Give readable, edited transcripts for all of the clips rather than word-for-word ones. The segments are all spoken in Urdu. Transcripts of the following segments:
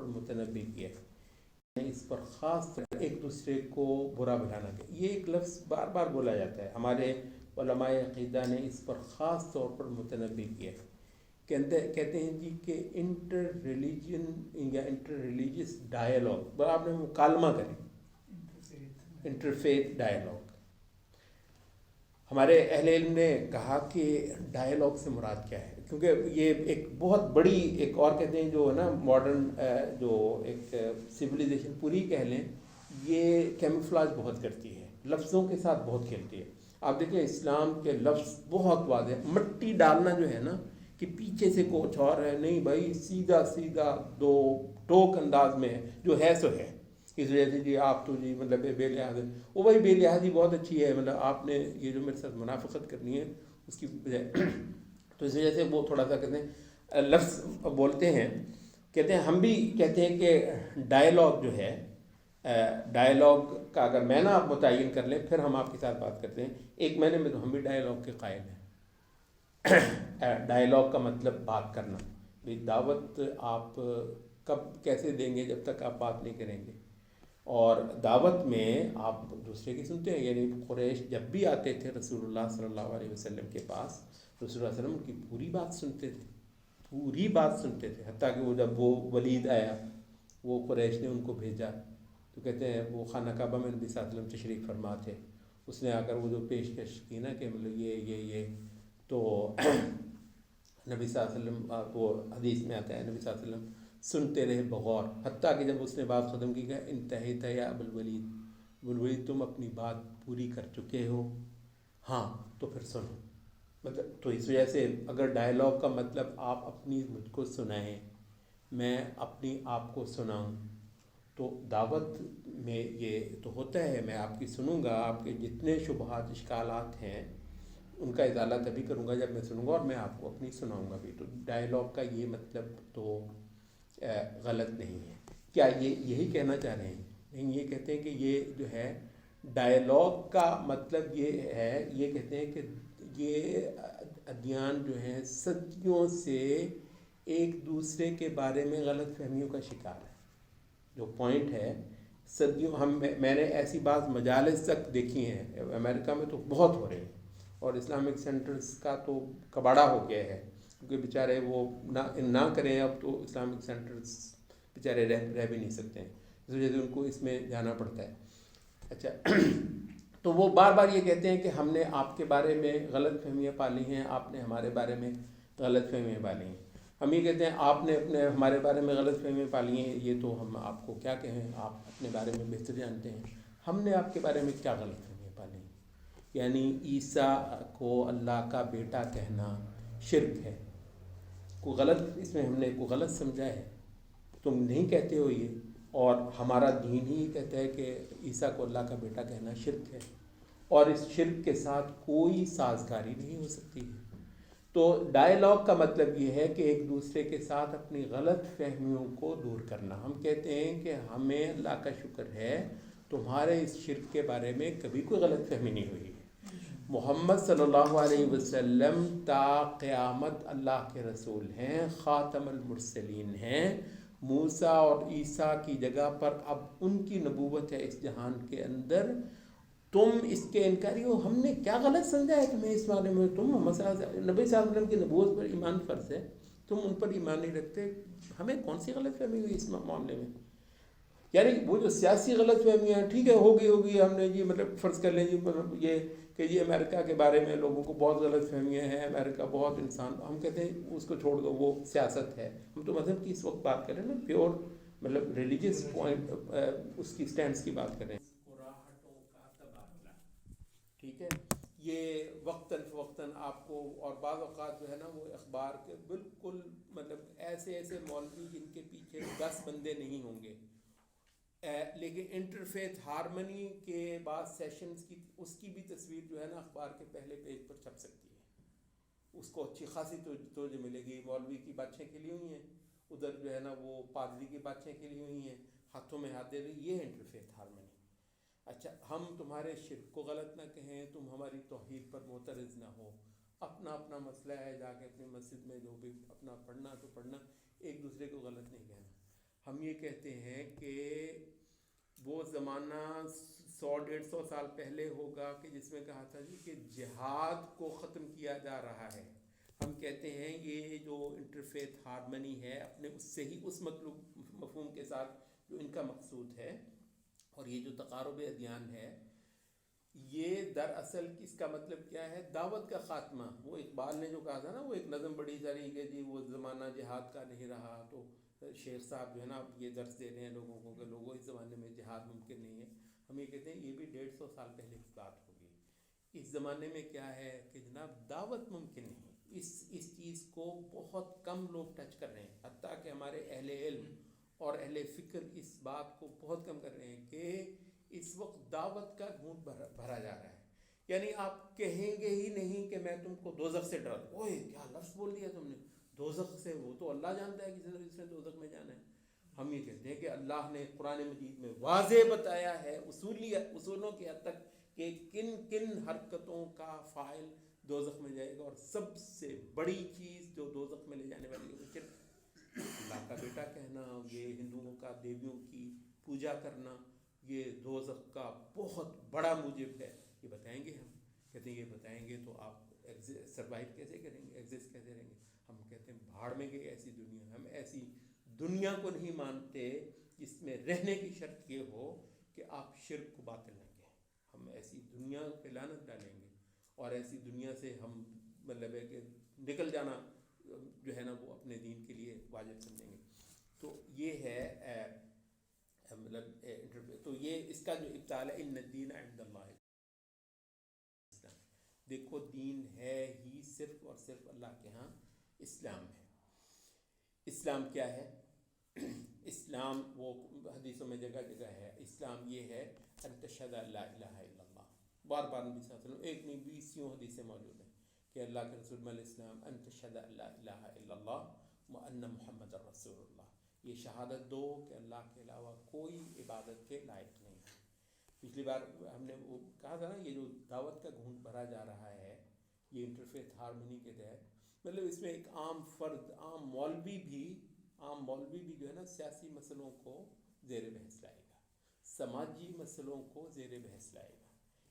پر متنبی کیا ہے، اس پر خاص طور ایک دوسرے کو برا بلانا کیا. یہ ایک لفظ بار بار بولا جاتا ہے. ہمارے علماء عقیدہ نے اس پر خاص طور پر متنبی کیا ہے. کہتے ہیں جی کہ انٹر ریلیجن یا انٹر ریلیجیس ڈائیلاگ، آپ نے مکالمہ کریں، انٹرفیتھ ڈائیلاگ. ہمارے اہل علم نے کہا کہ ڈائیلاگ سے مراد کیا ہے، کیونکہ یہ ایک بہت بڑی ایک اور کہتے ہیں جو ہے نا ماڈرن جو ایک سویلائزیشن پوری کہہ لیں، یہ کیموفلاج بہت کرتی ہے، لفظوں کے ساتھ بہت کھیلتی ہے. آپ دیکھیں اسلام کے لفظ بہت واضح، مٹی ڈالنا جو ہے نا کہ پیچھے سے کچھ اور ہے، نہیں بھائی سیدھا سیدھا دو ٹوک انداز میں جو ہے سو ہے. اس وجہ سے جی آپ تو جی مطلب بے لحاظ ہے، وہ بھائی بے لحاظی بہت اچھی ہے، مطلب آپ نے یہ جو میرے ساتھ منافقت کرنی ہے اس کی بجائے. تو اس وجہ سے وہ تھوڑا سا کہتے ہیں لفظ بولتے ہیں. کہتے ہیں ہم بھی کہتے ہیں کہ ڈائیلاگ جو ہے، ڈائیلاگ کا اگر میں آپ متعین کر لیں پھر ہم آپ کے ساتھ بات کرتے ہیں. ایک معنی میں تو ہم بھی ڈائیلاگ کے قائل ہیں. ڈائیلاگ کا مطلب بات کرنا. دعوت آپ کب کیسے دیں گے جب تک آپ بات نہیں کریں گے. اور دعوت میں آپ دوسرے کی سنتے ہیں. یعنی قریش جب بھی آتے تھے رسول اللہ صلی اللہ علیہ وسلم کے پاس، رسول اللہ علیہ وسلم کی پوری بات سنتے تھے، پوری بات سنتے تھے. حتیٰ کہ وہ جب وہ ولید آیا، وہ قریش نے ان کو بھیجا، تو کہتے ہیں وہ خانہ کعبہ میں نبی صلی اللہ علیہ وسلم تشریف فرما تھے. اس نے آ کر وہ جو پیشکش کی نا کہ مطلب یہ تو نبی صلی اللہ علیہ وسلم وہ حدیث میں آتا ہے نبی صلی اللہ علیہ وسلم سنتے رہے بغور، حتیٰ کہ جب اس نے بات ختم کی کہ انتہیت یا ابوالولید، ابوالولید تم اپنی بات پوری کر چکے ہو، ہاں تو پھر سنو. مطلب تو اس وجہ سے اگر ڈائیلاگ کا مطلب آپ اپنی مجھ کو سنائیں، میں اپنی آپ کو سناؤں، تو دعوت میں یہ تو ہوتا ہے میں آپ کی سنوں گا، آپ کے جتنے شبہات اشکالات ہیں ان کا ازالہ تبھی کروں گا جب میں سنوں گا، اور میں آپ کو اپنی سناؤں گا بھی. تو ڈائیلاگ کا یہ مطلب تو غلط نہیں ہے. کیا یہی کہنا چاہ رہے ہیں؟ نہیں، یہ کہتے ہیں کہ یہ جو ہے ڈائیلاگ کا مطلب یہ ہے، یہ کہتے ہیں کہ یہ ادیان جو ہیں صدیوں سے ایک دوسرے کے بارے میں غلط فہمیوں کا شکار ہے. جو پوائنٹ ہے صدیوں میں نے ایسی بات مجالس تک دیکھی ہیں، امریکہ میں تو بہت ہو رہے ہیں، اور اسلامک سینٹرز کا تو کباڑا ہو گیا ہے، کیونکہ بیچارے وہ نہ کریں اب تو اسلامک سینٹرز بیچارے رہ بھی نہیں سکتے ہیں، اس وجہ سے ان کو اس میں جانا پڑتا ہے. اچھا تو وہ بار بار یہ کہتے ہیں کہ ہم نے آپ کے بارے میں غلط فہمیاں پالی ہیں، آپ نے ہمارے بارے میں غلط فہمیاں پالی ہیں. ہم یہ کہتے ہیں آپ نے ہمارے بارے میں غلط فہمیاں پالی ہیں، یہ تو ہم آپ کو کیا کہیں، آپ اپنے بارے میں بہتر جانتے ہیں. ہم نے آپ کے بارے میں کیا غلط فہمیاں پالی ہیں؟ یعنی عیسیٰ کو اللہ کا بیٹا کہنا شرک ہے. کوئی غلط اس میں ہم نے کوئی غلط سمجھا ہے؟ تم نہیں کہتے ہو یہ، اور ہمارا دین ہی کہتا ہے کہ عیسیٰ کو اللہ کا بیٹا کہنا شرک ہے، اور اس شرک کے ساتھ کوئی سازگاری نہیں ہو سکتی ہے. تو ڈائیلاگ کا مطلب یہ ہے کہ ایک دوسرے کے ساتھ اپنی غلط فہمیوں کو دور کرنا. ہم کہتے ہیں کہ ہمیں اللہ کا شکر ہے تمہارے اس شرک کے بارے میں کبھی کوئی غلط فہمی نہیں ہوئی ہے. محمد صلی اللہ علیہ وسلم تا قیامت اللہ کے رسول ہیں، خاتم المرسلین ہیں. موسیٰ اور عیسیٰ کی جگہ پر اب ان کی نبوت ہے اس جہان کے اندر. تم اس کے انکاری ہو، ہم نے کیا غلط سمجھا ہے تمہیں اس بارے میں؟ تم نبی صلی اللہ علیہ وسلم کی نبوت پر ایمان فرض ہے، تم ان پر ایمان نہیں رکھتے، ہمیں کون سی غلط فہمی ہوئی اس معاملے میں؟ یعنی وہ جو سیاسی غلط فہمیاں ہیں ٹھیک ہے ہوگی ہم نے جی مطلب فرض کر لیں جی مطلب یہ کہ جی امریکہ کے بارے میں لوگوں کو بہت غلط فہمیاں ہیں، امریکہ بہت انسان، ہم کہتے ہیں اس کو چھوڑ دو، وہ سیاست ہے. ہم تو مذہب کی اس وقت بات کریں نا، پیور مطلب ریلیجیس پوائنٹ اس کی سٹینڈس کی بات کریں. راہٹوں کا تبادلہ ٹھیک ہے، یہ وقتاً فوقتاً آپ کو، اور بعض اوقات جو ہے نا وہ اخبار کے بالکل مطلب ایسے مولوی جن کے پیچھے 10 بندے نہیں ہوں گے، لیکن انٹرفیتھ ہارمنی کے بعد سیشنز کی اس کی بھی تصویر جو ہے نا اخبار کے پہلے پیج پر چھپ سکتی ہے. اس کو اچھی خاصی توجہ ملے گی. مولوی کی باتیں کھلی ہوئی ہیں، ادھر جو ہے نا وہ پادری کی باتیں کھلی ہوئی ہیں، ہاتھوں میں ہاتھ دے رہی، یہ انٹرفیتھ ہارمنی. اچھا ہم تمہارے شرک کو غلط نہ کہیں، تم ہماری توحید پر معترض نہ ہو، اپنا مسئلہ ہے، جا کے اپنی مسجد میں جو بھی اپنا پڑھنا تو پڑھنا، ایک دوسرے کو غلط نہیں کہنا. ہم یہ کہتے ہیں کہ وہ زمانہ 100 150 سال پہلے ہوگا کہ جس میں کہا تھا جی کہ جہاد کو ختم کیا جا رہا ہے. ہم کہتے ہیں یہ جو انٹرفیتھ ہارمنی ہے اپنے اس سے ہی اس مطلوب مفہوم کے ساتھ جو ان کا مقصود ہے، اور یہ جو تقارب ادیان ہے یہ دراصل اس کا مطلب کیا ہے؟ دعوت کا خاتمہ. وہ اقبال نے جو کہا تھا نا، وہ ایک نظم بڑی ساری کہ جی وہ زمانہ جہاد کا نہیں رہا، تو شیخ صاحب جو ہے نا یہ درس دے رہے ہیں لوگوں کو کہ لوگوں اس زمانے میں جہاد ممکن نہیں ہے. ہم یہ کہتے ہیں یہ بھی 150 سال پہلے کی بات ہوگی. اس زمانے میں کیا ہے کہ جناب دعوت ممکن نہیں. اس چیز کو بہت کم لوگ ٹچ کر رہے ہیں، حتیٰ کہ ہمارے اہل علم اور اہل فکر اس بات کو بہت کم کر رہے ہیں کہ اس وقت دعوت کا گھونٹ بھرا جا رہا ہے. یعنی آپ کہیں گے ہی نہیں کہ میں تم کو دوزخ سے ڈرا دوں. اوئے کیا لفظ بول دیا تم نے، دوزخ سے! وہ تو اللہ جانتا ہے کس نے دوزخ میں جانا ہے. ہم یہ کہتے ہیں کہ اللہ نے قرآن مجید میں واضح بتایا ہے اصولوں کی حد تک کہ کن کن حرکتوں کا فاعل دوزخ میں جائے گا، اور سب سے بڑی چیز جو دوزخ میں لے جانے والی ہے وہ شرک. اللہ کا بیٹا کہنا، یہ ہندوؤں کا دیویوں کی پوجا کرنا، یہ دوزخ کا بہت بڑا موجب ہے. یہ بتائیں گے ہم. کہتے ہیں یہ بتائیں گے تو آپ سروائیو کیسے کریں گے، ایگزسٹ کیسے رہیں گے؟ ہم کہتے ہیں بھاڑ میں گئی ایسی دنیا. ہم ایسی دنیا کو نہیں مانتے جس میں رہنے کی شرط یہ ہو کہ آپ شرک کو باطل نہ کہیں. ہم ایسی دنیا پہ لعنت ڈالیں گے، اور ایسی دنیا سے ہم مطلب ہے کہ نکل جانا جو ہے نا وہ اپنے دین کے لیے واجب سمجھیں گے. تو یہ ہے مطلب تو یہ اس کا جو ابطال ہے، ان الدین عند اللہ اسلام. دیکھو دین ہے ہی صرف اور صرف اللہ کے ہاں اسلام ہے. اسلام کیا ہے؟ اسلام وہ حدیثوں میں جگہ جگہ ہے. اسلام یہ ہے ان تشہد ان لا الہ الا اللہ. بار بار نبی صلی اللہ علیہ وسلم، ایک نہیں 20 حدیثیں موجود ہیں کہ اللہ کے رسول علیہ السلام ان تشہد ان لا الہ الا اللہ وان محمد رسول اللہ. یہ شہادت دو کہ اللہ کے علاوہ کوئی عبادت کے لائق نہیں ہے. پچھلی بار ہم نے وہ کہا تھا نا، یہ جو دعوت کا گھونٹ بھرا جا رہا ہے یہ انٹرفیتھ ہارمونی کے تحت، مطلب اس میں ایک عام فرد، عام مولوی بھی جو ہے نا سیاسی مسئلوں کو زیر بحث لائے گا، سماجی مسئلوں کو زیر بحث لائے گا.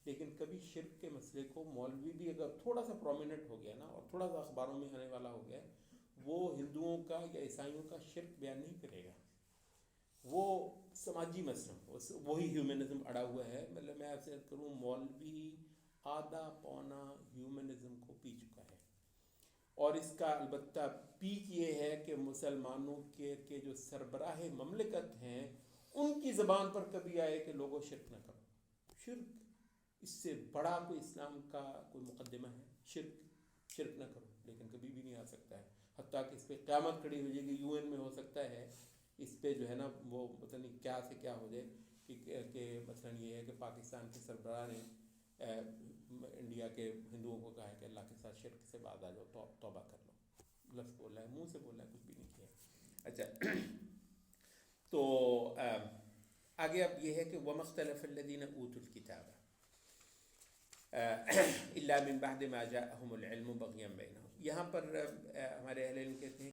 لیکن کبھی شرک کے مسئلے کو مولوی بھی اگر تھوڑا سا پرومیننٹ ہو گیا نا اور تھوڑا سا اخباروں میں آنے والا ہو گیا، وہ ہندوؤں کا یا عیسائیوں کا شرک بیان نہیں کرے گا. وہ سماجی مسئلہ، وہی ہیومنزم اڑا ہوا ہے. مطلب میں آپ سے کروں، مولوی آدھا پونا ہیومنزم کو پی چکا ہے. اور اس کا البتہ پیک یہ ہے کہ مسلمانوں کے جو سربراہ مملکت ہیں ان کی زبان پر کبھی آئے کہ لوگوں شرک نہ کرو. شرک اس سے بڑا کوئی اسلام کا کوئی مقدمہ ہے؟ شرک نہ کرو، لیکن کبھی بھی نہیں آ سکتا ہے. حتیٰ کہ اس پہ قیامت کھڑی ہو جائے گی. UN میں ہو سکتا ہے اس پہ جو ہے نا وہ پتہ نہیں کیا سے کیا ہو جائے کہ مثلا یہ ہے کہ پاکستان کے سربراہ نے انڈیا کے ہندوؤں کو کہا ہے کہ اللہ کے ساتھ شرک سے بعد آ جاؤ، توبہ کر لو. لفظ بولا ہے، منہ سے بولا ہے، کچھ بھی نہیں کیا. اچھا تو آگے اب یہ ہے کہ وَمَا اخْتَلَفَ الَّذِينَ أُوتُوا الْكِتَابَ إِلَّا مِن بَعْدِ مَا جَاءَهُمُ الْعِلْمُ بَغْيًا بَيْنَهُمْ. یہاں پر ہمارے اہل علم کہتے ہیں